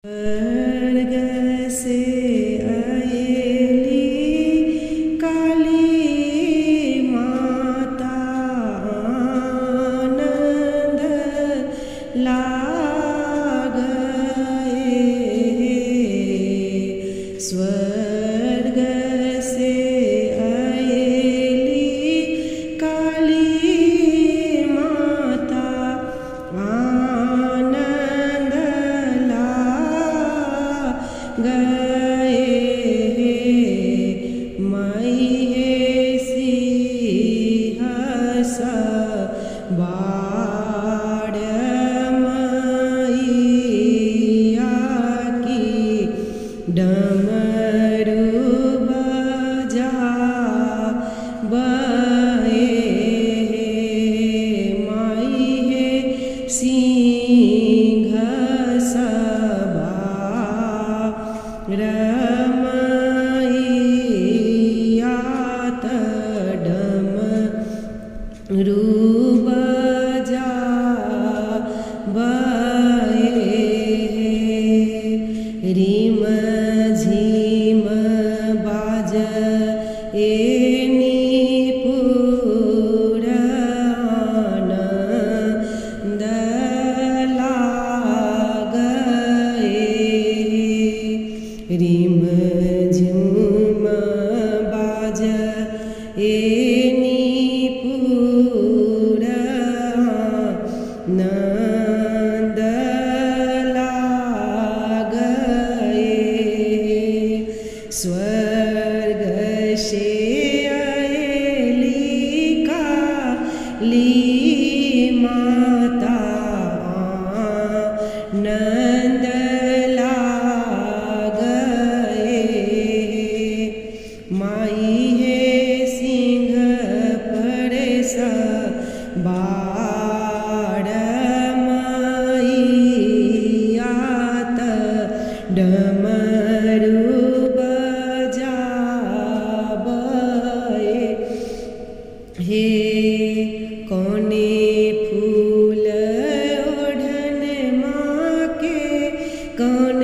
स्वर्ग से आएली काली माता आनंद लागे। स्वर्ग से आएली काली माता आनंद गए। माई है सिंह बाड़ मैया की डमरू बजा बहे। माई है सिंह रमैया डमरू बजा बहे। रिम झिम बाज एनी पुराण रिम झुम बाज एनी पुराण लागे। स्वर्ग से आएली काली माता आनंद माई है सिंह परेश बाड़ मैया डमरू बजा बहे। हे कौने फूल ओढ़न माँ के कौन